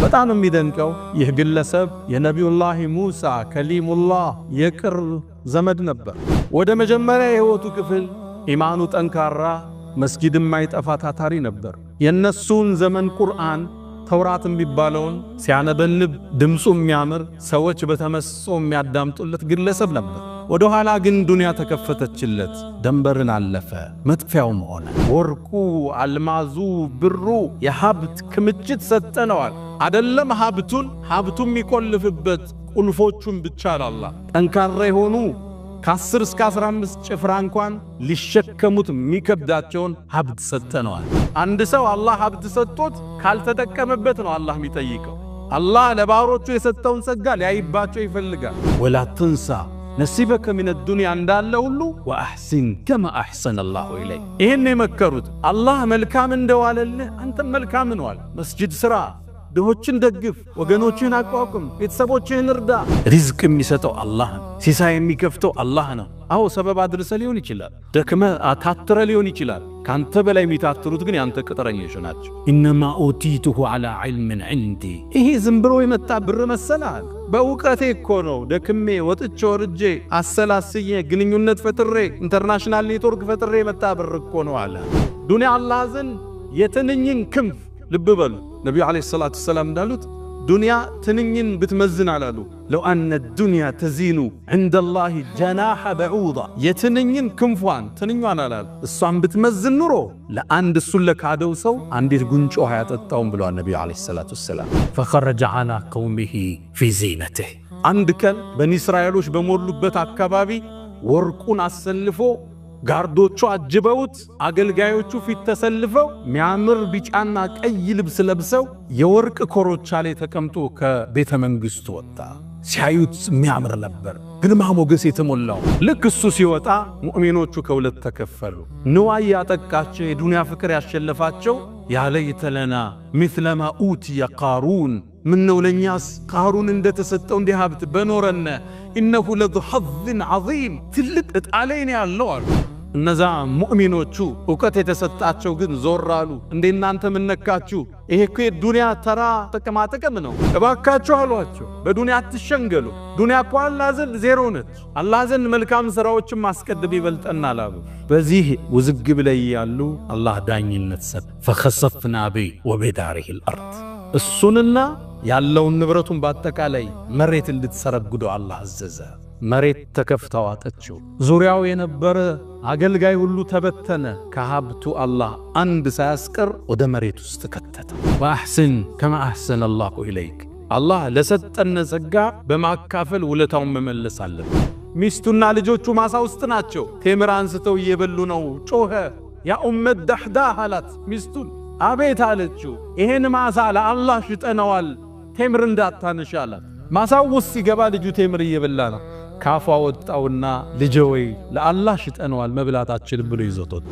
በጣም የሚደንቀው ይህ ግለሰብ የነቢዩላህ ሙሳ ከሊሙላህ የቅርብ ዘመድ ነበር። ወደ መጀመሪያ የህይወቱ ክፍል ኢማኑ ጠንካራ መስጊድ የማይጠፋ ታታሪ ነበር። የነሱን ዘመን ቁርአን ተውራት የሚባለውን ሲያነበንብ ድምፁ የሚያምር ሰዎች በተመስጦ የሚያዳምጡለት ግለሰብ ነበር። ወደ ኋላ ግን ዱንያ ተከፈተችለት፣ ደንበርን አለፈ፣ መጥፊያውም ሆነ። ወርቁ፣ አልማዙ፣ ብሩ የሀብት ክምችት ሰጠነዋል። አይደለም ሀብቱ የሚቆልፍበት ቁልፎቹን ብቻ አላህ ጠንካራ የሆኑ ከ10 እስከ 15 ጭፍራ እንኳን ሊሸከሙት የሚከብዳቸውን ሀብት ሰጠነዋል። አንድ ሰው አላህ ሀብት ሰጥቶት ካልተጠቀመበት ነው አላህ የሚጠይቀው። አላህ ለባሮቹ የሰጠውን ጸጋ ሊያይባቸው ይፈልጋል። ወላ ትንሳ ነሲበከ ሚነ ዱንያ እንዳለ ሁሉ ወአሕሲን ከማ አሕሰነ አላሁ ኢለይክ። ይህን የመከሩት አላህ መልካም እንደዋለልህ አንተም መልካም ነዋል። መስጂድ ስራ፣ ድሆችን ደግፍ፣ ወገኖችን አቋቁም፣ ቤተሰቦችን እርዳ። ሪዝቅ የሚሰጠው አላህ ነው። ሲሳይ የሚከፍተው አላህ ነው። አዎ ሰበብ አድርሰ ሊሆን ይችላል፣ ደክመ አታትረ ሊሆን ይችላል። ካንተ በላይ የሚታትሩት ግን ያንተ ቅጥረኞች ናቸው። ኢነማ ኡቲቱሁ ዐላ ዒልምን ዒንዲ። ይሄ ዝም ብሎ የመጣ ብር መሰላል? በእውቀቴ እኮ ነው ደክሜ ወጥቼ ወርጄ አሰላስዬ ግንኙነት ፈጥሬ ኢንተርናሽናል ኔትወርክ ፈጥሬ የመጣ ብር እኮ ነው አለ። ዱንያ አላህ ዘንድ የትንኝን ክንፍ ልብ በሉ። ነቢዩ ዓለይሂ ሰላቱ ወሰላም እንዳሉት ዱንያ ትንኝን ብትመዝን አላሉ ለው አነ ዱንያ ተዚኑ ዐንደላሂ ጀናሐ በዑዳ። የትንኝን ክንፏን ትንኟን አላሉ እሷን ብትመዝን ኑሮ ለአንድ እሱን ለካደው ሰው አንዲት ጉንጮ ውሃ ያጠጣውን ብለዋል ነቢዩ ዓለይሂ ሰላቱ ወሰላም። ፈኸረጀ ዐላ ቀውሚሂ ፊ ዚነቲህ። አንድ ቀን በኒ እስራኤሎች በሞሉበት አካባቢ ወርቁን አሰልፎ ጋርዶቹ አጅበውት አገልጋዮቹ ፊት ተሰልፈው ሚያምር ቢጫና ቀይ ልብስ ለብሰው የወርቅ ኮሮቻ ላይ ተቀምጦ ከቤተ መንግስቱ ወጣ። ሲያዩት ሚያምር ነበር፣ ግርማ ሞገስ የተሞላው። ልክ እሱ ሲወጣ ሙእሚኖቹ ከሁለት ተከፈሉ። ንዋይ ያጠቃቸው የዱንያ ፍቅር ያሸለፋቸው ያለይተ ለና ሚስለማ ኡቲየ ቃሩን፣ ምነው ለኛስ ቃሩን እንደተሰጠው እንዲህ ሀብት በኖረነ፣ ኢነሁ ለዙ ሐዝን ዐዚም፣ ትልቅ ዕጣ ላይ ነው ያለው አሉ። እነዛ ሙእሚኖቹ ዕውቀት የተሰጣቸው ግን ዞር አሉ። እንዴ እናንተ ምን ነካችሁ? ይሄ እኮ የዱንያ ተራ ጥቅም ነው፣ እባካችሁ አሏቸው። በዱንያ አትሸንገሉ። ዱንያ እኮ አላህ ዘንድ ዜሮ ነች። አላህ ዘንድ መልካም ሥራዎችን ማስቀደም ይበልጠናል አሉ። በዚህ ውዝግብ ላይ ያሉ አላህ ዳኝነት ሰጠ። ፈኸሰፍና ቢሂ ወቢዳሪሂ አልአርድ። እሱንና ያለውን ንብረቱን በአጠቃላይ መሬት እንድትሰረግደው አላህ አዘዘ። መሬት ተከፍታ ዋጠችው። ዙሪያው የነበረ አገልጋይ ሁሉ ተበተነ። ከሀብቱ አላህ አንድ ሳያስቀር ወደ መሬት ውስጥ ከተተ። ወአሕሲን ከማ አሕሰነ አላሁ ኢለይክ። አላህ ለሰጠነ ጸጋ በማካፈል ውለታውን መመለስ አለበት። ሚስቱና ልጆቹ ማሳ ውስጥ ናቸው። ቴምር አንስተው እየበሉ ነው። ጮኸ። ያ ኡመት ደሕዳህ አላት ሚስቱን። አቤት አለችው። ይሄን ማሳ ለአላህ ሽጠነዋል፣ ቴምር እንዳታነሽ አላት። ማሳው ውስጥ ሲገባ ልጁ ቴምር እየበላ ነው። ካፏ ወጣውና ልጄ ወይ ለአላህ ሽጠነዋል መብላታችን ብሎ ይዞት ወጣ።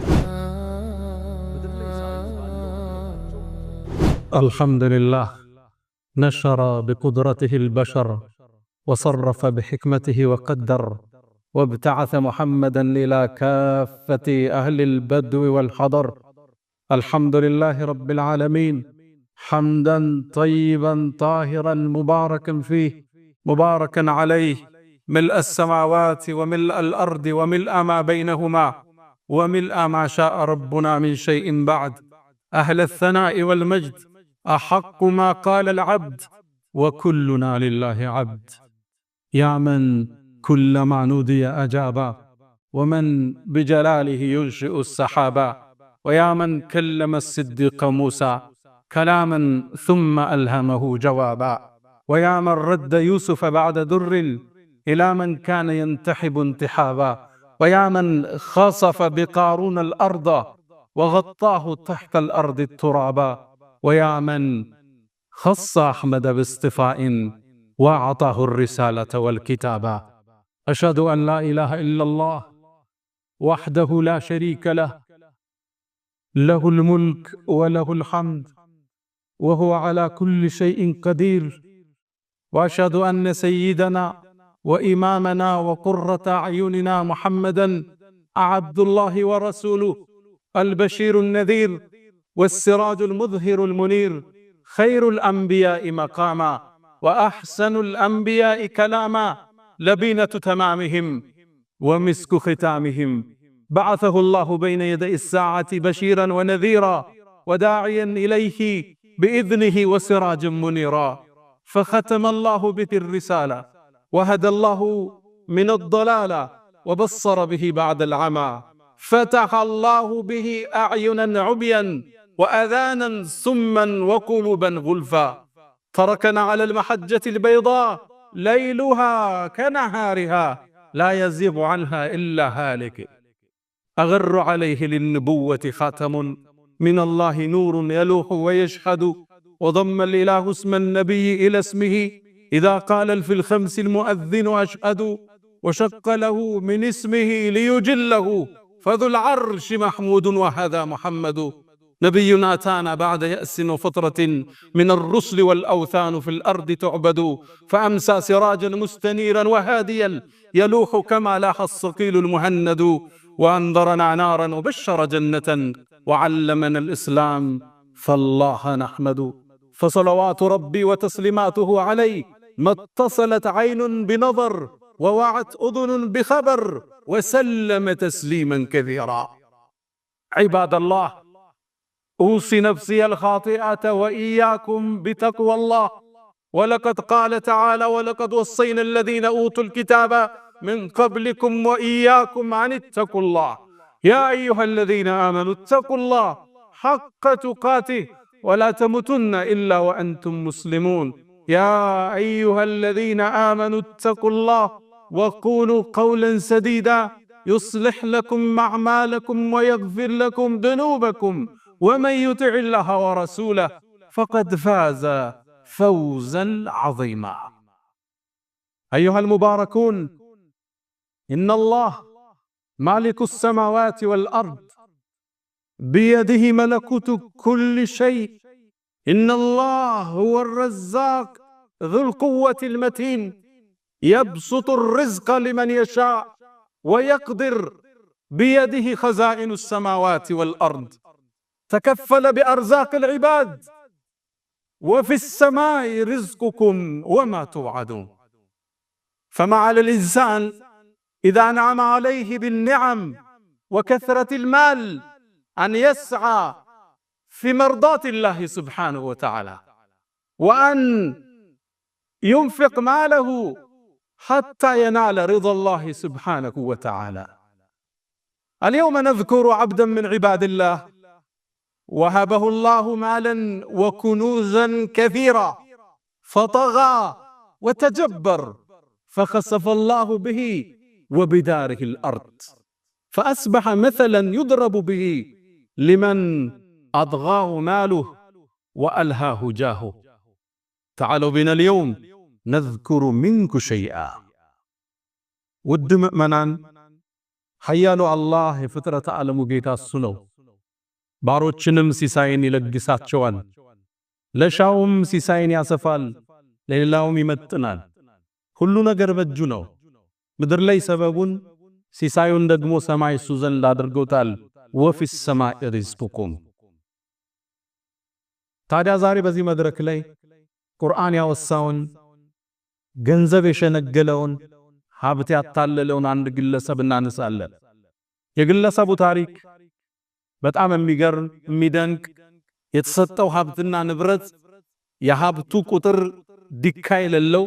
አልሐምዱሊላህ ነሸረ ቢቁድረቲሂ አልበሸር ወሰረፈ ቢሕክመቲሂ ወቀደር ወብተዐሰ ሙሐመደን ኢላ ካፈቲ አህሊ አልበድዊ ወልሐደር። አልሐምዱሊላህ ረቢል ዓለሚን ሐምደን ጠይበን ጣሂረን ሙባረከን ፊህ ሙባረከን ዐለይህ ملء السماوات وملء الأرض وملء ما بينهما وملء ما شاء ربنا من شيء بعد. أهل الثناء والمجد أحق ما قال العبد وكلنا لله عبد. يا من كلما نودي أجابا ومن بجلاله ينشئ السحابا ويا من كلم الصديق موسى كلاما ثم ألهمه جوابا ويا من رد يوسف بعد در إلى من كان ينتحب انتحابا ويا من خصف بقارون الأرض وغطاه تحت الأرض الترابا ويا من خص أحمد باصطفاء وأعطاه الرسالة والكتابا. أشهد أن لا إله إلا الله وحده لا شريك له، له الملك وله الحمد وهو على كل شيء قدير. وأشهد أن سيدنا وإمامنا وقرة أعيننا محمدًا عبد الله ورسوله البشير النذير والسراج المظهر المنير خير الأنبياء مقاما وأحسن الأنبياء كلاما لبينة تمامهم ومسك ختامهم. بعثه الله بين يدي الساعة بشيرا ونذيرا وداعيا إليه بإذنه وسراجا منيرا، فختم الله به الرسالة وهدى الله من الضلال وبصر به بعد العمى، فتح الله به أعينا عميا وأذانا سما وقلوبا غلفا، تركنا على المحجة البيضاء ليلها كنهارها لا يزيغ عنها إلا هالك. أغر عليه للنبوة خاتم من الله نور يلوح ويشهد، وضم الإله اسم النبي إلى اسمه إذا قال في الخمس المؤذن أشهد، وشق له من اسمه ليجله فذو العرش محمود وهذا محمد. نبينا أتانا بعد يأس وفترة من الرسل والأوثان في الأرض تعبد، فأمسى سراجا مستنيرا وهاديا يلوح كما لاح الصقيل المهند، وأنذرنا نارا وبشر جنة وعلمنا الإسلام فالله نحمد. فصلوات ربي وتسليماته عليه ما اتصلت عين بنظر ووعت أذن بخبر، وسلم تسليما كثيرا. عباد الله، أوصي نفسي الخاطئة وإياكم بتقوى الله، ولقد قال تعالى: ولقد وصينا الذين أوتوا الكتاب من قبلكم وإياكم أن اتقوا الله يا أيها الذين آمنوا اتقوا الله حق تقاته ولا تموتن إلا وأنتم مسلمون. يا أيها الذين آمنوا اتقوا الله وقولوا قولا سديدا يصلح لكم أعمالكم ويغفر لكم ذنوبكم، ومن يطع الله ورسوله فقد فاز فوزا عظيما. أيها المباركون، إن الله مالك السماوات والأرض بيده ملكوت كل شيء. إن الله هو الرزاق ذو القوة المتين، يبسط الرزق لمن يشاء ويقدر، بيده خزائن السماوات والأرض، تكفل بأرزاق العباد، وفي السماء رزقكم وما توعدون. فما على الإنسان إذا أنعم عليه بالنعم وكثرة المال أن يسعى في مرضاة الله سبحانه وتعالى، وأن ينفق ماله حتى ينال رضا الله سبحانه وتعالى. اليوم نذكر عبدا من عباد الله وهبه الله مالا وكنوزا كثيرا، فطغى وتجبر، فخسف الله به وبداره الأرض، فأصبح مثلا يضرب به لمن أضغاه ماله وألهاه جاهه. تعالوا بنا اليوم نذكر منك شيئا. ውድ ምእመናን፣ ኃያሉ አላህ የፍጥረት ዓለሙ ጌታ እሱ ነው። ባሮችንም ሲሳይን ይለግሳቸዋል። ለሻውም ሲሳይን ያሰፋል፣ ለሌላውም ይመጥናል። ሁሉ ነገር በእጁ ነው። ምድር ላይ ሰበቡን ሲሳዩን ደግሞ ሰማይ እሱ ዘንድ አድርጎታል። ወፊ ሰማኢ ሪዝቁኩም። ታዲያ ዛሬ በዚህ መድረክ ላይ ቁርአን ያወሳውን ገንዘብ የሸነገለውን ሀብት ያታለለውን አንድ ግለሰብ እናነሳለን። የግለሰቡ ታሪክ በጣም የሚገርም የሚደንቅ፣ የተሰጠው ሀብትና ንብረት የሀብቱ ቁጥር ዲካ የሌለው፣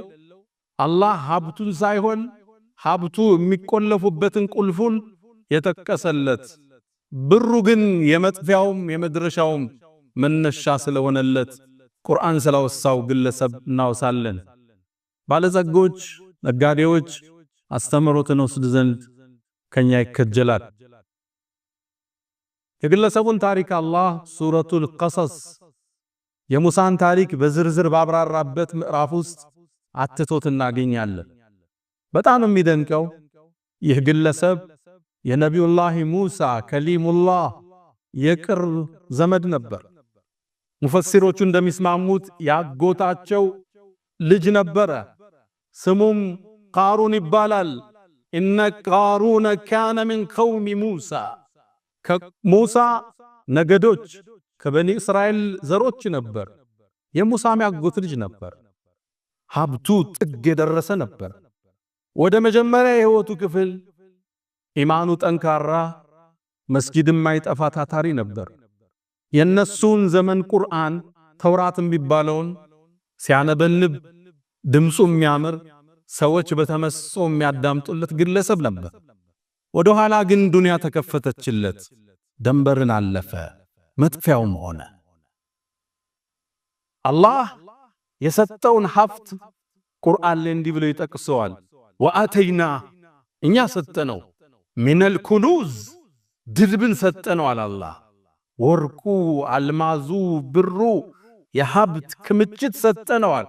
አላህ ሀብቱን ሳይሆን ሀብቱ የሚቆለፉበትን ቁልፉን የጠቀሰለት፣ ብሩ ግን የመጥፊያውም የመድረሻውም መነሻ ስለሆነለት ቁርአን ስለወሳው ግለሰብ እናወሳለን። ባለጸጎች፣ ነጋዴዎች አስተምሮትን ወስድ ዘንድ ከኛ ይከጀላል። የግለሰቡን ታሪክ አላህ ሱረቱል ቀሰስ የሙሳን ታሪክ በዝርዝር ባብራራበት ምዕራፍ ውስጥ አትቶት እናገኛለን። በጣም የሚደንቀው ይህ ግለሰብ የነቢዩላህ ሙሳ ከሊሙላህ የቅርብ ዘመድ ነበር። ሙፈሲሮቹ እንደሚስማሙት ያጎታቸው ልጅ ነበረ። ስሙም ቃሩን ይባላል። ኢነ ቃሩን ካነ ሚን ቀውሚ ሙሳ፣ ከሙሳ ነገዶች ከበኒ እስራኤል ዘሮች ነበር። የሙሳም ያጎት ልጅ ነበር። ሀብቱ ጥግ የደረሰ ነበር። ወደ መጀመሪያ የህይወቱ ክፍል ኢማኑ ጠንካራ መስጊድ የማይጠፋ ታታሪ ነበር። የነሱን ዘመን ቁርአን ተውራት የሚባለውን ሲያነበንብ ድምፁ የሚያምር ሰዎች በተመስጦ የሚያዳምጡለት ግለሰብ ነበር። ወደ ኋላ ግን ዱንያ ተከፈተችለት፣ ደንበርን አለፈ፣ መጥፊያውም ሆነ። አላህ የሰጠውን ሀብት ቁርአን ላይ እንዲህ ብሎ ይጠቅሰዋል። ወአተይና እኛ ሰጠነው ሚነል ኩኑዝ ድርብን ሰጠነው አላህ። ወርቁ፣ አልማዙ፣ ብሩ የሀብት ክምችት ሰጠነዋል።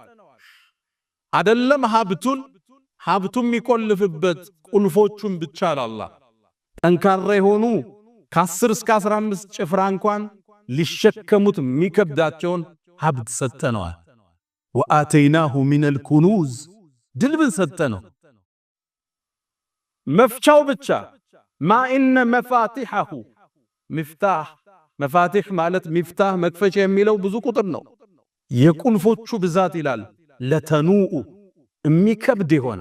አይደለም ሀብቱን የሚቆልፍበት ቁልፎቹን ብቻ አላህ ጠንካራ የሆኑ ከ10 እስከ 15 ጭፍራ እንኳን ሊሸከሙት የሚከብዳቸውን ሀብት ሰጠነዋል። ወአተይናሁ ሚነል ኩኑዝ ድልብን ሰጠነው። መፍቻው ብቻ ማኢነ መፋቲሐሁ ሚፍታህ መፋቲህ ማለት ሚፍታህ መክፈቻ የሚለው ብዙ ቁጥር ነው። የቁልፎቹ ብዛት ይላል ለተኑኡ የሚከብድ ይሆነ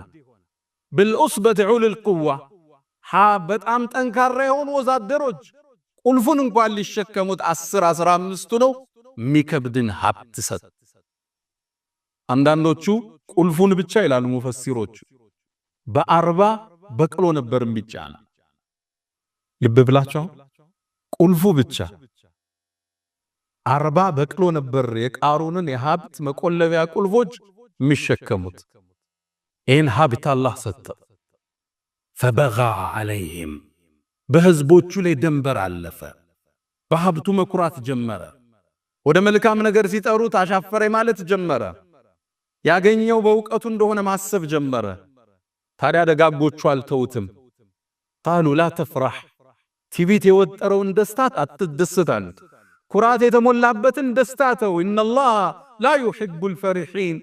بالعصبة أولي القوة በጣም ጠንካራ የሆኑ ወዛደሮች ቁልፉን እንኳን ሊሸከሙት 10-15 ነው የሚከብድን ሀብት ሰጥ። አንዳንዶቹ ቁልፉን ብቻ ይላሉ ሙፈሲሮች በ40 በቅሎ ነበር የሚጫና። ልብ ብላችሁ ቁልፉ ብቻ 40 በቅሎ ነበር የቃሩንን የሀብት መቆለቢያ ቁልፎች የሚሸከሙት። ይህን ሀብት አላህ ሰጠ። ፈበጋ ዐለይሂም በህዝቦቹ ላይ ደንበር አለፈ። በሀብቱ መኩራት ጀመረ። ወደ መልካም ነገር ሲጠሩት አሻፈረ ማለት ጀመረ። ያገኘው በእውቀቱ እንደሆነ ማሰብ ጀመረ። ታዲያ ደጋጎቹ አልተውትም። ቃሉ ላ ተፍራህ ትዕቢት የወጠረውን ደስታ አትደስታል። ኩራት የተሞላበትን ደስታ ተው። ኢነላህ ላ ዩሂቡል ፈሪሒን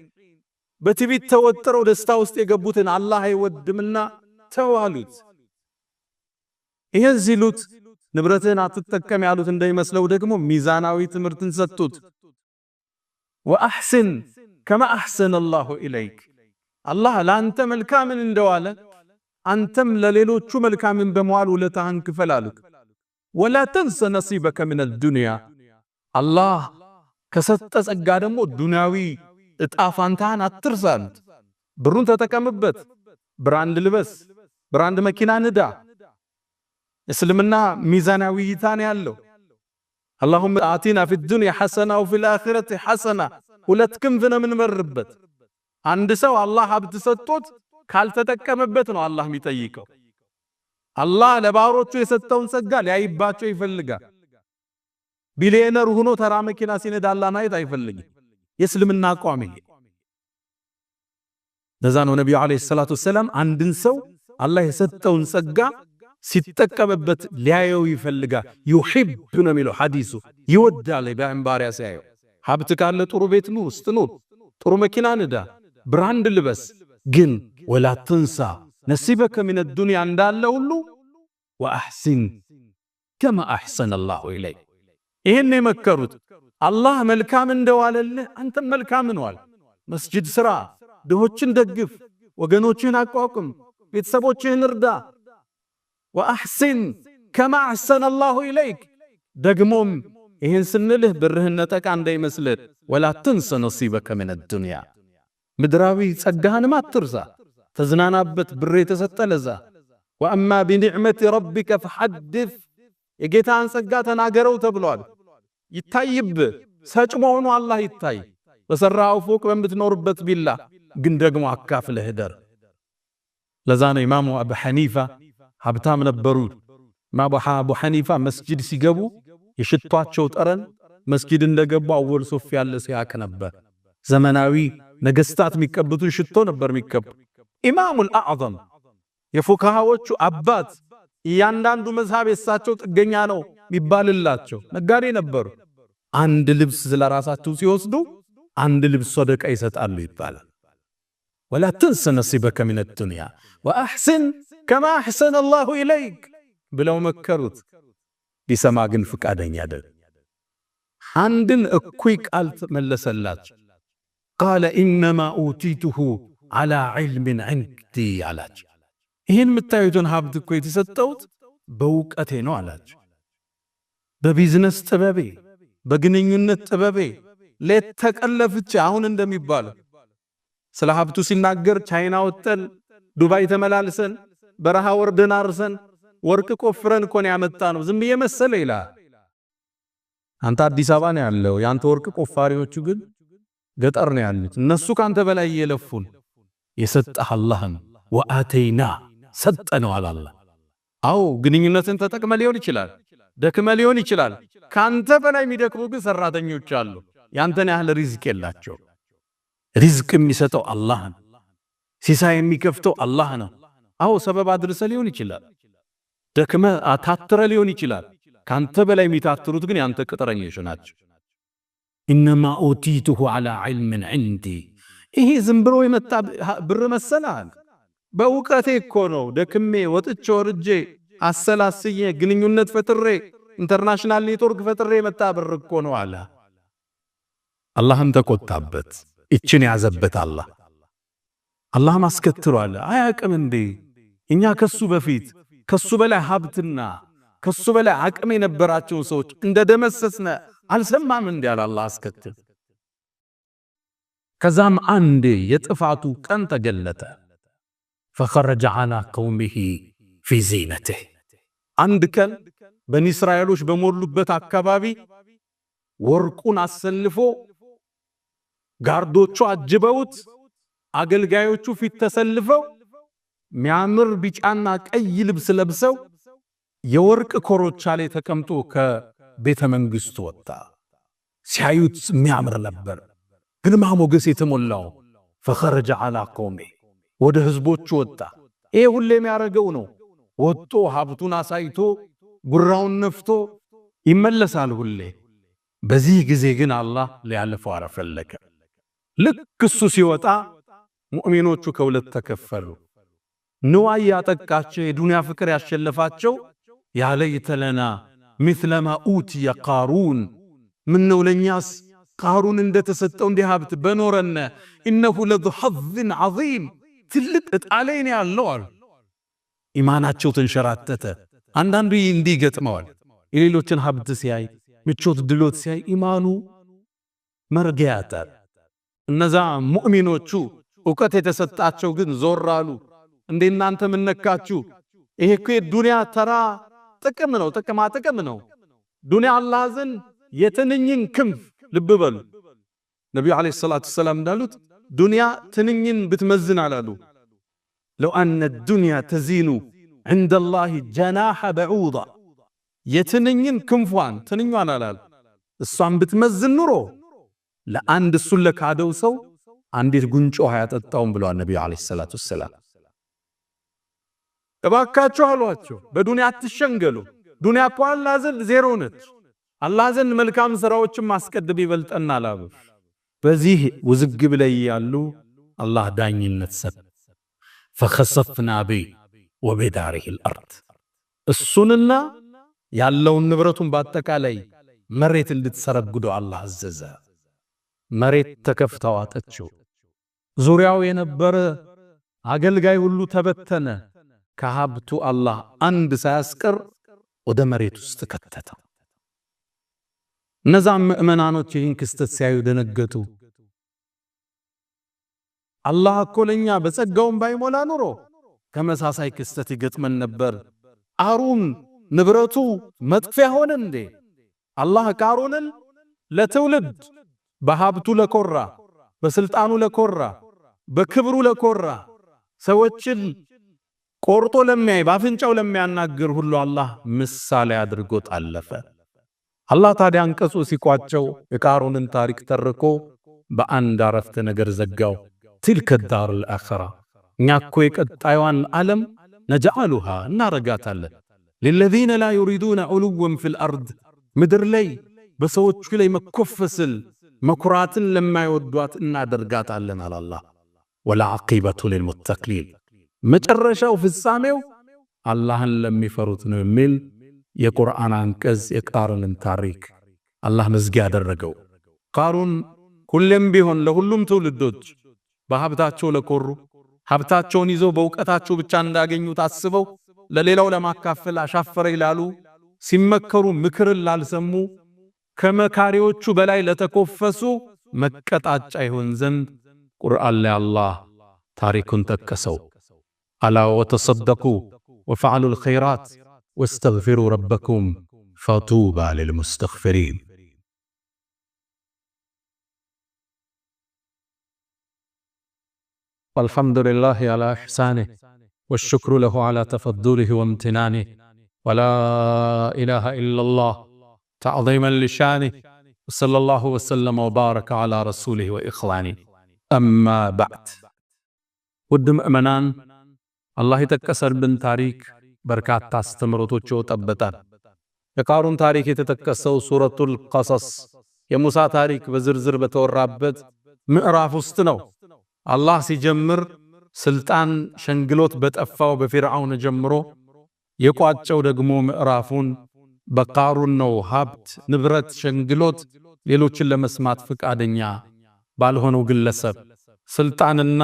በትዕቢት ተወጥረው ደስታ ውስጥ የገቡትን አላህ አይወድምና ተዋሉት። ይሄን ሲሉት ንብረትን አትጠቀም ያሉት እንደሚመስለው ደግሞ ሚዛናዊ ትምህርትን ሰጡት። ወአሕስን ከማ አሕሰነ አላሁ ኢለይክ አላህ ለአንተ መልካምን እንደዋለ አንተም ለሌሎቹ መልካምን በመዋል ውለታህን ክፈል አሉት። ወላ ተንሰ ነሲበከ ሚነል ዱንያ አላህ ከሰጠ ጸጋ ደግሞ ዱንያዊ እጣ ፋንታህን አትርሳት። ብሩን ተጠቀምበት፣ ብራንድ ልበስ፣ ብራንድ መኪና ንዳ። እስልምና ሚዛናዊ ይታን ያለው اللهم آتنا في الدنيا حسنة وفي الآخرة حسنة ሁለት ክንፍ ነው የምንመርበት። አንድ ሰው አላህ ሀብት ሰጥቶት ካልተጠቀመበት ነው አላህ የሚጠይቀው። አላህ ለባሮቹ የሰጠውን ጸጋ ሊያይባቸው ይፈልጋል። ቢሊየነር ሆኖ ተራ መኪና ሲነዳ አላህ ማየት አይፈልግም። የእስልምና አቋም ይሄ። ለዛ ነው ነብዩ አለይሂ ሰላቱ ወሰለም አንድን ሰው አላህ የሰጠውን ጸጋ ሲጠቀምበት ሊያየው ይፈልጋል። ይሁብ ነው የሚለው ሐዲሱ። ይወዳል በእንባሪያ ሲያየው። ሀብት ካለ ጥሩ ቤት ነው ውስጥ ነው፣ ጥሩ መኪና ንዳ፣ ብራንድ ልበስ። ግን ወላ ተንሳ ነሲበከ ሚነ ዱንያ እንዳለ ሁሉ ወአሕሲን ከማ አሕሰነ አላሁ ኢለይክ። ይሄን የመከሩት አላህ መልካም እንደዋለልህ አንተም መልካም ነዋል። መስጂድ ስራ፣ ድሆችን ደግፍ፣ ወገኖችን አቋቁም፣ ቤተሰቦችን እርዳ። ወአሕሲን ከማ አሕሰነ አላሁ ኢለይክ። ደግሞም ይሄን ስንልህ ብርህን ነጠቃ እንዳይመስልህ። ወላ ተንሰ ነሲበከ ሚነ ዱንያ ምድራዊ ጸጋህንም አትርሳ። ተዝናናበት፣ ብር የተሰጠ ለዛ። ወአማ ቢኒዕመቲ ረቢከ ፈሐድስ የጌታን ጸጋ ተናገረው ተብሏል። ይታይብህ፣ ሰጭ መሆኑ አላህ ይታይ። በሰራው ፎቅ በምትኖርበት ቢላ ግን ደግሞ አካፍለህ ደር። ለዛ ነው ኢማሙ አቡ ሐኒፋ ሀብታም ነበሩ። ኢማሙ አቡ ሐኒፋ መስጂድ ሲገቡ የሽቷቸው ጠረን መስጊድ እንደገቡ አወል ሶፍ ያለ ሲያክ ነበር። ዘመናዊ ነገስታት የሚቀበቱን ሽቶ ነበር የሚቀበ። ኢማሙል አዕዘም የፉካሃዎቹ አባት እያንዳንዱ መዝሃብ የሳቸው ጥገኛ ነው የሚባልላቸው ነጋዴ ነበሩ። አንድ ልብስ ስለራሳቸው ሲወስዱ አንድ ልብስ ሰደቃ ይሰጣሉ ይባላል። ወላ ተንሰ ነሲበከ ሚነ ዱንያ ወአሕሲን ከማ አሕሰነ አላሁ ኢለይክ ብለው መከሩት። ቢሰማ ግን ፍቃደኛ አይደል። አንድን እኩይ ቃል መለሰላቸው። ቃለ ኢነማ ኡቲቱሁ ዐላ ዒልምን ዒንዲ አላቸው። ይህን የምታዩትን ሀብት እኮ የተሰጠሁት በእውቀቴ ነው አላቸው። በቢዝነስ ጥበቤ፣ በግንኙነት ጥበቤ ሌት ተቀን ለፍቼ አሁን እንደሚባለው ስለ ሀብቱ ሲናገር ቻይና ወጥተን ዱባይ ተመላልሰን በረሃ ወርደን አርሰን ወርቅ ቆፍረን እኮ ነው ያመጣነው ዝም ብዬ መሰለ ይላል። አንተ አዲስ አበባ ነው ያለው፣ ያንተ ወርቅ ቆፋሪዎቹ ግን ገጠር ነው ያሉት። እነሱ ካንተ በላይ እየለፉን የሰጠህ አላህ ነው። ወአተይና ሰጠነው አላህ። አው ግንኙነትን ተጠቅመ ሊሆን ይችላል፣ ደክመ ሊሆን ይችላል። ካንተ በላይ የሚደክሙ ግን ሰራተኞች አሉ፣ ያንተን ያህል ሪዝቅ የላቸው። ሪዝቅ የሚሰጠው አላህ ነው። ሲሳይ የሚከፍተው አላህ ነው። አው ሰበብ አድርሰ ሊሆን ይችላል፣ ደክመ አታትረ ሊሆን ይችላል። ካንተ በላይ የሚታትሩት ግን ያንተ ቅጥረኞች ናቸው። ኢነማ ኡቲቱሁ ዐላ ዒልምን ዒንዲ። ይሄ ዝም ብሎ የመጣ ብር መሰላል? በእውቀቴ እኮ ነው ደክሜ ወጥቼ ወርጄ አሰላስዬ ግንኙነት ፈጥሬ ኢንተርናሽናል ኔትወርክ ፈጥሬ የመጣ ብር እኮ ነው አለ። አላህም ተቆጣበት። እችን ያዘበት አላህ ማስከትሏል። አያቅም እንዴ እኛ ከሱ በፊት ከሱ በላይ ሀብትና ከሱ በላይ አቅም የነበራቸው ሰዎች እንደደመሰስነ አልሰማም እንዴ አላህ አስከትል። ከዛም አንዴ የጥፋቱ ቀን ተገለጠ። فخرج على قومه في زينته። አንድ ቀን በኒ እስራኤሎች በሞሉበት አካባቢ ወርቁን አሰልፎ ጋርዶቹ አጅበውት አገልጋዮቹ ፊት ተሰልፈው ሚያምር ቢጫና ቀይ ልብስ ለብሰው የወርቅ ኮሮቻ ላይ ተቀምጦ ከቤተ መንግስቱ ወጣ። ሲያዩት ሚያምር ነበር፣ ግርማ ሞገስ የተሞላው። فخرج على قومه ወደ ህዝቦቹ ወጣ። ይሄ ሁሌ የሚያረገው ነው። ወጥቶ ሀብቱን አሳይቶ ጉራውን ነፍቶ ይመለሳል ሁሌ። በዚህ ጊዜ ግን አላህ ሊያልፈው አረፈለከ። ልክ እሱ ሲወጣ ሙእሚኖቹ ከሁለት ተከፈሉ። ንዋይ ያጠቃቸው የዱንያ ፍቅር ያሸለፋቸው ያ ለይተለና مثلما أوتي قارون ምነው ለኛስ ቃሩን እንደተሰጠው እንዲህ ሀብት በኖረነ إنه لذو حظ عظيم ትልቅ እጣላይ ነው ያለው አሉ። ኢማናቸው ተንሸራተተ። አንዳንዱ እንዲህ ገጥመዋል። የሌሎችን ሀብት ሲያይ ምቾት ድሎት ሲያይ ኢማኑ መርጊያ ያጣል። እነዛ ሙእሚኖቹ ዕውቀት የተሰጣቸው ግን ዞር አሉ። እንዴ እናንተ ምን ነካችሁ? ይሄ እኮ ዱንያ ተራ ጥቅም ነው፣ ጥቅም ነው። ዱንያ አላህ ዘንድ የትንኝን ክንፍ ልብ በሉ። ነብዩ አለይሂ ሰላቱ ሰላም እንዳሉት ዱንያ ትንኝን ብትመዝን አላሉ ለው አነ ዱንያ ተዚኑ عند الله جناح بعوضة የትንኝን ክንፏን ትንኛን አላሉ እሷን ብትመዝን ኑሮ ለአንድ እሱን ለካደው ሰው አንዲት ጉንጮ ያጠጣውን ብለዋል ነብዩ አለይሂ ሰላቱ ሰላም። እባካችሁ አሏቸው በዱንያ አትሸንገሉ። ዱንያ እኮ አላህ ዘንድ ዜሮ ነች። አላህ ዘንድ መልካም ስራዎችን ማስቀደም ይበልጠናል አሉ። በዚህ ውዝግብ ላይ ያሉ አላህ ዳኝነት ሰጠ። فخسفنا به وبداره الأرض እሱንና ያለውን ንብረቱን በአጠቃላይ መሬት እንድትሰረግዱ አላህ አዘዘ። መሬት ተከፍታው አጠችው። ዙሪያው የነበረ አገልጋይ ሁሉ ተበተነ። ከሀብቱ አላህ አንድ ሳያስቀር ወደ መሬት ውስጥ ከተተው። እነዛ ምእመናኖች ይህን ክስተት ሲያዩ ደነገጡ። አላህ እኮ ለኛ በጸጋውን ባይሞላ ኑሮ ከመሳሳይ ክስተት ይገጥመን ነበር። ቃሩን ንብረቱ መጥፊያ ሆነ እንዴ? አላህ ቃሩንን ለትውልድ በሀብቱ ለኮራ፣ በስልጣኑ ለኮራ፣ በክብሩ ለኮራ፣ ሰዎችን ቆርጦ ለሚያይ ባፍንጫው ለሚያናግር ሁሉ አላህ ምሳሌ አድርጎ ጣለፈ። አላህ ታዲያ አንቀጹ ሲቋጨው የቃሩንን ታሪክ ተርኮ በአንድ አረፍተ ነገር ዘጋው። تلك الدار الآخرة እኛ እኮ የቀጣዩን ዓለም ነጃሉሃ እናረጋታለን للذين لا يريدون علوا في الأرض ምድር ላይ በሰዎቹ ላይ መኮፈስል መኩራትን ለማይወዷት እናደርጋታለን አላህ። والعاقبة للمتقين መጨረሻው ፍጻሜው አላህን ለሚፈሩት ነው የሚል የቁርአን አንቀጽ የቃሩንን ታሪክ አላህ መዝጊያ አደረገው። ቃሩን ሁሌም ቢሆን ለሁሉም ትውልዶች በሀብታቸው ለኮሩ ሀብታቸውን ይዘው በእውቀታቸው ብቻ እንዳገኙ ታስበው ለሌላው ለማካፈል አሻፈረ ይላሉ ሲመከሩ ምክርን ላልሰሙ ከመካሪዎቹ በላይ ለተኮፈሱ መቀጣጫ ይሆን ዘንድ ቁርአን ላይ አላህ ታሪኩን ጠቀሰው። አላ ወተሰደቁ ወፈዓሉ الخيرات واستغفروا ربكم فطوبى للمستغفرين والحمد لله على إحسانه والشكر له على تفضله وامتنانه ولا إله إلا الله تعظيما لشانه وصلى الله وسلم وبارك على رسوله وإخوانه أما بعد ودم أمنان الله يتكسر بن تاريك بركات تستمرتوچو طبطان የቃሩን ታሪክ የተጠቀሰው ሱረቱል ቀሰስ የሙሳ ታሪክ በዝርዝር በተወራበት ምዕራፍ ውስጥ ነው። አላህ ሲጀምር ስልጣን ሸንግሎት በጠፋው በፊርዓውን ጀምሮ የቋጨው ደግሞ ምዕራፉን በቃሩን ነው። ሀብት ንብረት ሸንግሎት ሌሎችን ለመስማት ፍቃደኛ ባልሆነው ግለሰብ ስልጣንና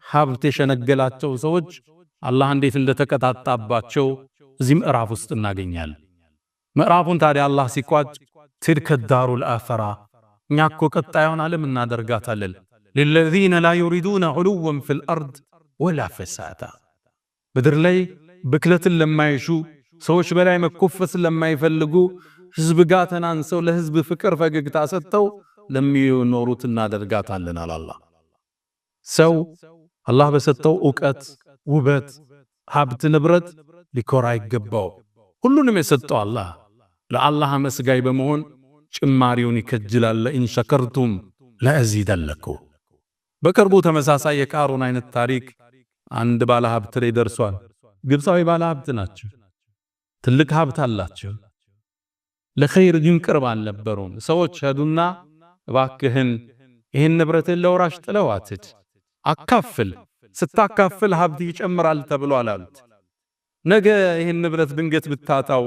ሀብት የሸነገላቸው ሰዎች አላህ እንዴት እንደተቀጣጣባቸው እዚህ ምዕራፍ ውስጥ እናገኛለን። ምዕራፉን ታዲያ አላህ ሲቋጭ ትልከ ዳሩል አኺራ እኛ እኮ ቀጣዩን ዓለም እናደርጋታለን للذين لا يريدون علوا في الأرض ولا فسادا بدر لي بكلة لما يشو سوش بلاي مكفس لما يفلقو حزب قاتنا انسو لحزب فكر فققتا ستو لم ينوروت النادرقاتان لنا الله سو الله بستو اوكت وبت حابت نبرت لكوراي قباو كلنا يستو الله لالله مسقاي بمهون شماريوني كجلال لإن شكرتم لأزيدلكو በቅርቡ ተመሳሳይ የቃሩን አይነት ታሪክ አንድ ባለ ሀብት ላይ ደርሷል። ግብፃዊ ባለ ሀብት ናቸው። ትልቅ ሀብት አላቸው። ለኸይር ግን ቅርብ አልነበሩም። ሰዎች ሄዱና እባክህን ይህን ንብረትን ለወራሽ ጥለው አትድ፣ አካፍል፣ ስታካፍል ሀብት ይጨምራል ተብሎ አላሉት። ነገ ይህን ንብረት ድንገት ብታጣው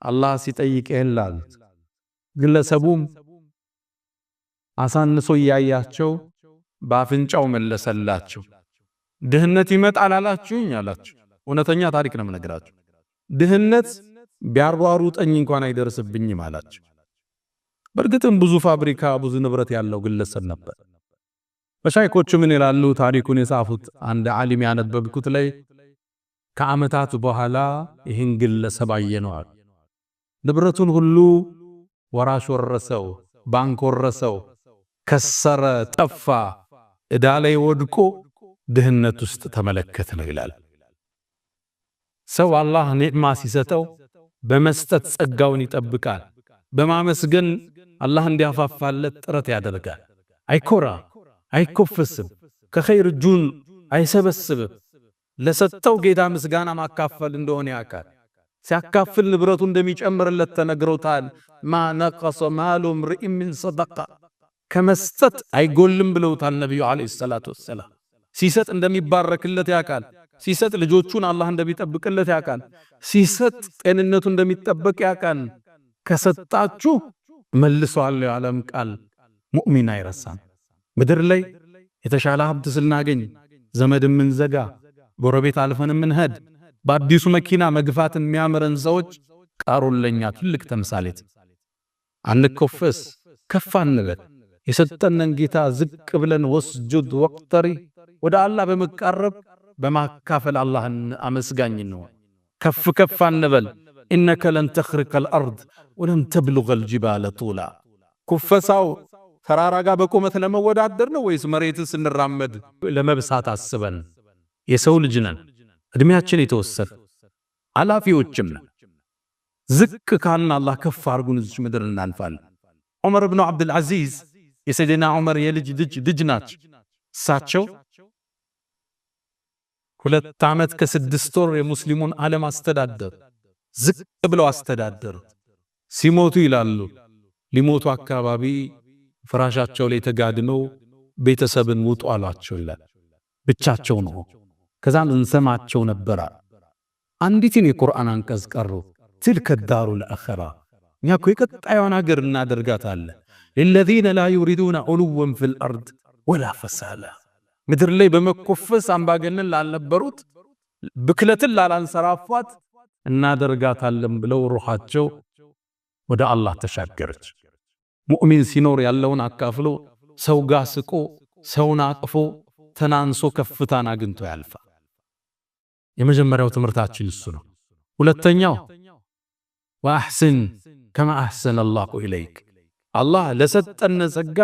አላህ ሲጠይቅህ አሉት። ግለሰቡም አሳንሶ ያያቸው ባፍንጫው መለሰላቸው። ድህነት ይመጣል አላችሁኝ አላችሁ። እውነተኛ ታሪክ ነው የምነግራችሁ። ድህነት ቢያሯሩጠኝ እንኳን አይደርስብኝም አላችሁ። በእርግጥም ብዙ ፋብሪካ ብዙ ንብረት ያለው ግለሰብ ነበር። መሻይኮቹ ምን ይላሉ? ታሪኩን የጻፉት አንድ ዓሊም ያነበብኩት ላይ ከዓመታት በኋላ ይህን ግለሰብ አየነዋል። ንብረቱን ሁሉ ወራሽ ወረሰው፣ ባንክ ወረሰው፣ ከሰረ፣ ጠፋ፣ እዳ ላይ ወድቆ ድህነት ውስጥ ተመለከተ ነው ይላል። ሰው አላህ ኒዕማ ሲሰጠው በመስጠት ጸጋውን ይጠብቃል። በማመስገን አላህ እንዲያፋፋለት ጥረት ያደርጋል። አይኮራ፣ አይኮፍስም፣ ከኸይር እጁን አይሰበስብም። ለሰጠው ጌታ ምስጋና ማካፈል እንደሆነ ያውቃል። ሲያካፍል ንብረቱ እንደሚጨምርለት ተነግሮታል። ማ ነቀሰ ማሉ ምርእ ሚን ሰደቃ ከመስጠት አይጎልም ብለውታል ነብዩ አለይሂ ሰላቱ ወሰላም። ሲሰጥ እንደሚባረክለት ያውቃል። ሲሰጥ ልጆቹን አላህ እንደሚጠብቅለት ያውቃል። ሲሰጥ ጤንነቱ እንደሚጠበቅ ያውቃል። ከሰጣችሁ መልሷል የዓለም ቃል ሙእሚን አይረሳም። ምድር ላይ የተሻለ ሀብት ስናገኝ ዘመድ ምንዘጋ፣ ጎረቤት አልፈን ምንሄድ፣ በአዲሱ መኪና መግፋትን የሚያምረን ሰዎች ቃሩን ለኛ ትልቅ ተምሳሌት። አንኮፈስ፣ ከፍ አንበል። የሰጠንን ጌታ ዝቅ ብለን ወስጁድ ወቅተሪ ወደ አላህ በመቃረብ በማካፈል አላህን አመስጋኝ ነው። ከፍ ከፍ አንበል። ኢነከ ለን ተኽሪቀ الارض ወለን ተብሉገ الجبال طولا ኩፈሳው ተራራ ጋር በቁመት ለመወዳደር ነው ወይስ መሬትን ስንራመድ ለመብሳት አስበን? የሰው ልጅ ነን፣ እድሜያችን የተወሰነ አላፊዎችም ነን። ዝቅ ካልን አላህ ከፍ አድርጉን እዚህ ምድር እናልፋለን። ዑመር ኢብኑ አብዱል አዚዝ የሰይድና ዑመር የልጅ ልጅ ናቸው። እሳቸው 2 ዓመት ከ6 ወር የሙስሊሙን ዓለም አስተዳደሩ። ዝቅ ብለው አስተዳደሩ። ሲሞቱ ይላሉ ሊሞቱ አካባቢ ፍራሻቸው ላይ ተጋድመው ቤተሰብን ውጡ አሏቸው ይላል። ብቻቸው ነው። ከዛም እንሰማቸው ነበር። አንዲትን የቁርአን አንቀጽ ቀሩ። ትልከ ዳሩል አኺራ እኛ እኮ የቀጣዩን ሀገር እናደርጋታለን። ለለዚነ ላ ዩሪዱነ ዑሉወን ፊል አርድ ወላ ፈሳዳ ምድር ላይ በመኮፈስ አምባገነን ላልነበሩት ብክለትን ላላንሰራፏት እናደርጋታለን ብለው ሩሃቸው ወደ አላህ ተሻገረች። ሙእሚን ሲኖር ያለውን አካፍሎ ሰው ጋር ስቆ ሰውን አቅፎ ተናንሶ ከፍታን አግኝቶ ያልፋል። የመጀመሪያው ትምህርታችን እሱ ነው። ሁለተኛው ወአሕስን ከማ አሕሰነ አላሁ ኢለይክ አላህ ለሰጠን ጸጋ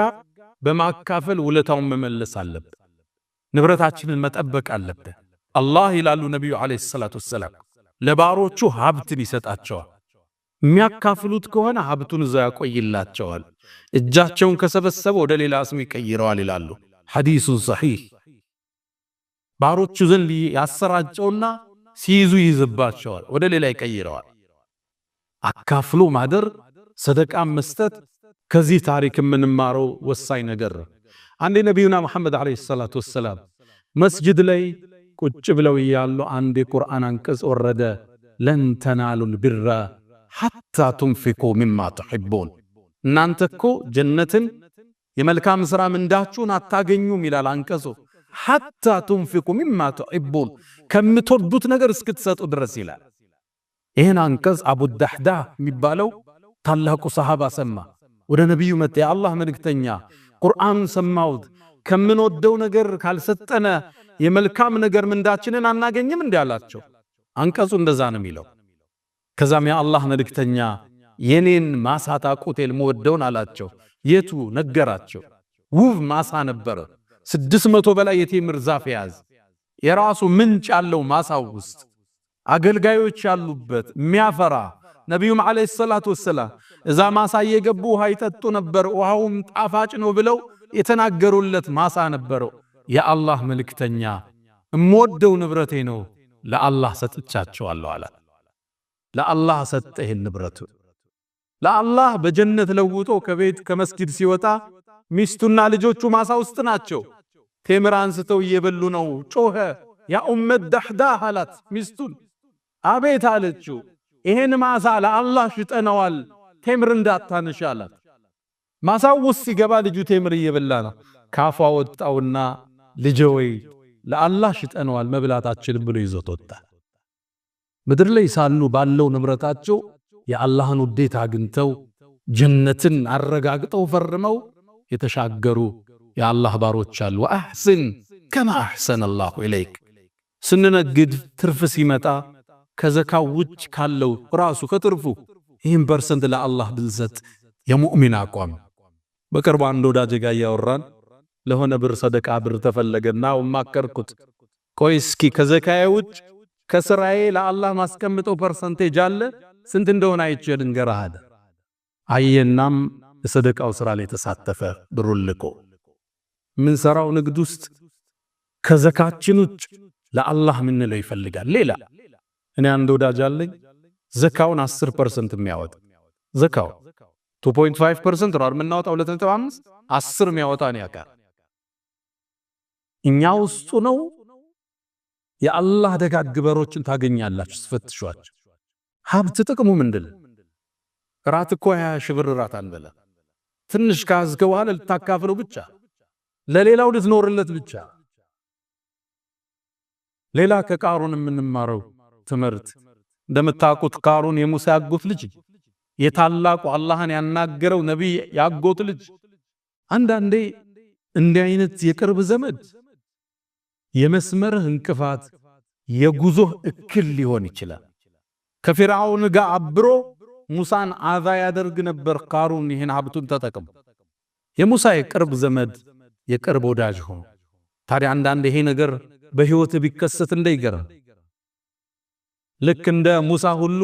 በማካፈል ውለታውን መመለስ አለብን። ንብረታችንን መጠበቅ አለብን። አላህ ይላሉ ነብዩ አለይሂ ሰላቱ ወሰላም ለባሮቹ ሀብትን ይሰጣቸዋል። የሚያካፍሉት ከሆነ ሀብቱን እዛ ያቆይላቸዋል። እጃቸውን ከሰበሰበ ወደ ሌላ ስም ይቀይረዋል ይላሉ። ሐዲሱን ሰሒህ ባሮቹ ዘንድ ያሰራጨውና ሲይዙ ይዝባቸዋል፣ ወደ ሌላ ይቀይረዋል። አካፍሎ ማደር፣ ሰደቃም መስጠት ከዚህ ታሪክ የምንማረው ወሳኝ ነገር ነው። አንድ ነብዩና መሐመድ አለይሂ ሰላቱ ወሰላም መስጂድ ላይ ቁጭ ብለው ያሉ አንድ የቁርአን አንቀጽ ወረደ። ለን ተናሉል ቢራ ሐታ ቱንፊቁ ሚማ ተሕቡን እናንተ እኮ ጀነትን የመልካም ሥራ ምንዳችሁን አታገኙም ይላል አንቀጹ። ሐታ ቱንፊቁ ሚማ ተሕቡን ከምትወዱት ነገር እስክትሰጡ ድረስ ይላል። ይህን አንቀጽ አቡ ዳህዳህ የሚባለው ታላቁ ሰሃባ ሰማ። ወደ ነቢዩ መጣ። የአላህ መልእክተኛ ቁርአኑን ሰማሁት፣ ከምንወደው ነገር ካልሰጠነ የመልካም ነገር ምንዳችንን አናገኝም እንዲህ አላቸው። አንቀጹ እንደዛ ነው የሚለው። ከዛም የአላህ መልእክተኛ የኔን ማሳ ታቁቴል መወደውን አላቸው። የቱ ነገራቸው። ውብ ማሳ ነበረ። 600 በላይ የቴምር ዛፍ ያዝ የራሱ ምንጭ ያለው ማሳው ውስጥ አገልጋዮች ያሉበት የሚያፈራ ነብዩም አለይሂ ሰላቱ ወሰላም እዛ ማሳ እየገቡ ውሃ ይጠጡ ነበር። ውሃውም ጣፋጭ ነው ብለው የተናገሩለት ማሳ ነበረው። የአላህ መልእክተኛ እምወደው ንብረቴ ነው ለአላህ ሰጥቻቸዋለሁ አለ። ለአላህ ሰጠ ይሄን ንብረቱ ለአላህ በጀነት ለውጦ ከቤት ከመስጊድ ሲወጣ ሚስቱና ልጆቹ ማሳ ውስጥ ናቸው። ቴምር አንስተው እየበሉ ነው። ጮኸ። ያ ኡመት ዳህዳህ አላት ሚስቱን። አቤት አለችው። ይሄን ማሳ ለአላህ ሽጠነዋል፣ ቴምር እንዳታነሽ አላት። ማሳው ውስጥ ሲገባ ልጁ ቴምር እየበላ ነው። ካፏ ወጣውና ልጄ ወይ ለአላህ ሽጠነዋል መብላታችን ብሎ ይዞት ወጣ። ምድር ላይ ሳሉ ባለው ንብረታቸው የአላህን ውዴታ አግኝተው ጀነትን አረጋግጠው ፈርመው የተሻገሩ የአላህ ባሮች አሉ። ወአሕስን ከማ አሕሰነ አላሁ ኢለይክ ስንነግድ ትርፍ ሲመጣ ከዘካው ውጭ ካለው ራሱ ከትርፉ ይህን ፐርሰንት ለአላህ ብንሰጥ የሙእሚን አቋም። በቅርቡ አንድ ወዳጄ ጋር ያወራን ለሆነ ብር ሰደቃ ብር ተፈለገና ወማከርኩት። ቆይ እስኪ ከዘካዬ ውጭ ከስራዬ ለአላህ ማስቀምጠው ፐርሰንቴጅ አለ ስንት እንደሆነ አይቼ ልንገርህ አለ። አየናም የሰደቃው ስራ ላይ ተሳተፈ። ብሩን ልኮ ምን ሰራው ንግድ ውስጥ ከዘካችን ውጭ ለአላህ ምን ነው ይፈልጋል። ሌላ እኔ አንድ ወዳጅ አለኝ ዘካውን 10% የሚያወጣ ዘካው 2.5% ነው የምናወጣው 2.5 10 የሚያወጣ ነው ያቃር እኛ ውስጡ ነው። የአላህ ደጋግ በሮችን ታገኛላችሁ ስፈትሿቸው። ሀብት ጥቅሙ ምንድነው? ራት እኮ 20 ሺህ ብር ራት አንበላ። ትንሽ ካዝከው በኋላ ልታካፍለው ብቻ ለሌላው ልትኖርለት ብቻ። ሌላ ከቃሩን የምንማረው ትምህርት እንደምታውቁት ቃሩን የሙሳ ያጎት ልጅ የታላቁ አላህን ያናገረው ነብይ ያጎት ልጅ። አንዳንዴ እንዲህ አይነት የቅርብ ዘመድ የመስመርህ እንቅፋት የጉዞህ እክል ሊሆን ይችላል። ከፊርዓውን ጋር አብሮ ሙሳን አዛ ያደርግ ነበር ቃሩን። ይህን ሀብቱን ተጠቅሞ የሙሳ የቅርብ ዘመድ የቅርብ ወዳጅ ሆኖ ታዲያ አንዳንዴ ይሄ ነገር በህይወት ቢከሰት እንደይገርም ልክ እንደ ሙሳ ሁሉ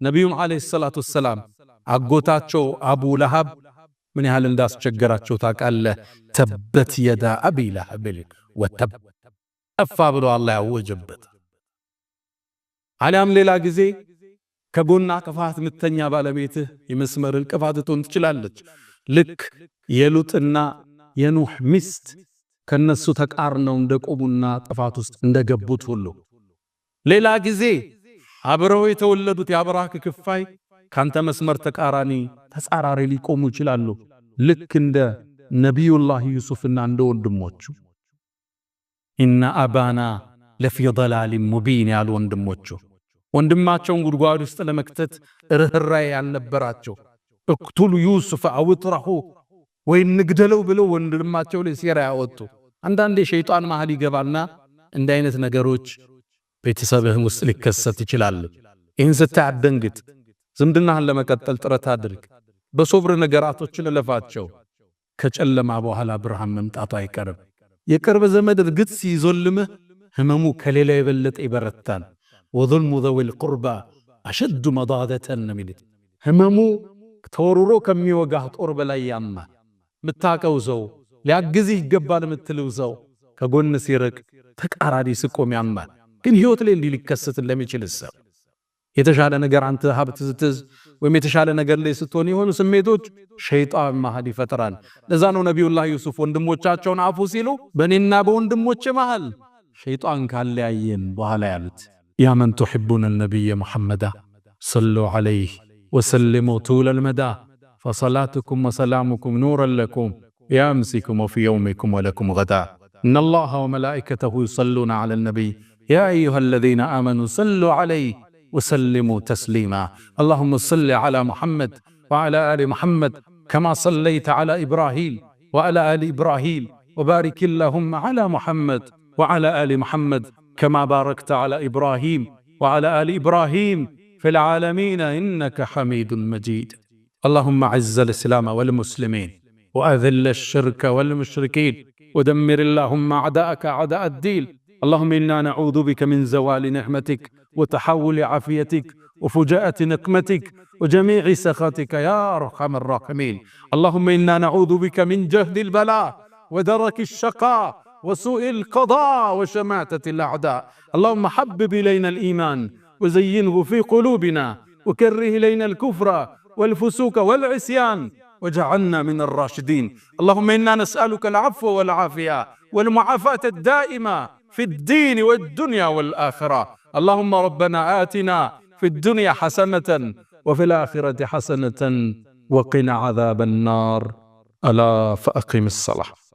ነብዩም አለይሂ ሰላቱ ወሰላም አጎታቸው አቡ ለሃብ ምን ያህል እንዳስቸገራቸው ታውቃለህ። ተበት የዳ አቢ ለሃብ ወተብ አፋ ብሎ አላህ ያወጀበት። አሊያም ሌላ ጊዜ ከጎና ቅፋት ምተኛ ባለቤትህ የመስመር እንቅፋት ትሆን ትችላለች። ልክ የሉጥና የኑህ ሚስት ከነሱ ተቃርነው እንደቆሙና ጥፋት ውስጥ እንደገቡት ሁሉ ሌላ ጊዜ አብረው የተወለዱት የአብራክ ክፋይ ካንተ መስመር ተቃራኒ ተጻራሪ ሊቆሙ ይችላሉ። ልክ እንደ ነቢዩላህ ዩሱፍና እንደ ወንድሞቹ ኢነ አባና ለፊ ضላሊን ሙቢን ያሉ ወንድማቸውን ጉድጓድ ውስጥ ለመክተት ርህራሄ ያልነበራቸው እቅቱሉ ዩሱፍ አው ጥራሁ ወይ ንግደለው ብለው ወንድማቸው ላይ ሴራ ያወጡ። አንዳንዴ ሸይጣን መሃል ይገባልና እንደ አይነት ነገሮች ቤተሰብህም ውስጥ ሊከሰት ይችላል። ይህን ስታደንግጥ ዝምድናህን ለመቀጠል ጥረት አድርግ። በሶብር ነገራቶችን ለፋቸው። ከጨለማ በኋላ ብርሃን መምጣቱ አይቀርም። የቅርብ ዘመድ እርግጥ ሲዞልምህ ህመሙ ከሌላ የበለጠ ይበረታል። ወظልሙ ዘዊል ቁርባ አሸዱ መዳደተን ሚልት ህመሙ ተወርሮ ከሚወጋህ ጦር በላይ ያማል። ምታቀው ሰው ሊያግዝህ ይገባል ምትለው ሰው ከጎን ሲርቅ ተቃራኒ ስቆም ያማል። ግን ህይወት ላይ እንዲህ ሊከሰት ለሚችል ሰው የተሻለ ነገር አንተ ሀብት ስትዝ ወይም የተሻለ ነገር ላይ ስትሆን የሆኑ ስሜቶች ሸይጣን መሃል ይፈጥራል። ለዛ ነው ነቢዩላህ ዩሱፍ ወንድሞቻቸውን አፉ ሲሉ በእኔና በወንድሞቼ መሃል ሸይጣን ካለያየን በኋላ ያሉት ያ መን ትሕቡነ ነቢየ ሙሐመዳ ሰሉ ዐለይህ ወሰልሙ ጡለ ልመዳ ፈሰላቱኩም ወሰላሙኩም ኑረን ለኩም ቢአምሲኩም ወፊ የውሚኩም ወለኩም ገዳ እነላሃ ወመላኢከተሁ ዩሰሉነ ዐለ ነቢይ ያ አዩሃ አለዚነ አመኑ ሰሉ ዐለይህ وسلموا تسليما اللهم صل على محمد وعلى آل محمد كما صليت على إبراهيم وعلى آل إبراهيم وبارك اللهم على محمد وعلى آل محمد كما باركت على إبراهيم وعلى آل إبراهيم في العالمين إنك حميد مجيد اللهم عز الإسلام والمسلمين وأذل الشرك والمشركين ودمر اللهم أعداءك أعداء الدين اللهم إنا نعوذ بك من زوال نعمتك وتحول عافيتك وفجاءة نقمتك وجميع سخطك يا أرحم الراحمين اللهم إنا نعوذ بك من جهد البلاء ودرك الشقاء وسوء القضاء وشماتة الأعداء اللهم حبب إلينا الإيمان وزينه في قلوبنا وكره إلينا الكفر والفسوق والعصيان وجعلنا من الراشدين اللهم إنا نسألك العفو والعافية والمعافاة الدائمة في الدين والدنيا والآخرة اللهم ربنا آتنا في الدنيا حسنة وفي الآخرة حسنة وقنا عذاب النار ألا فأقم الصلاة.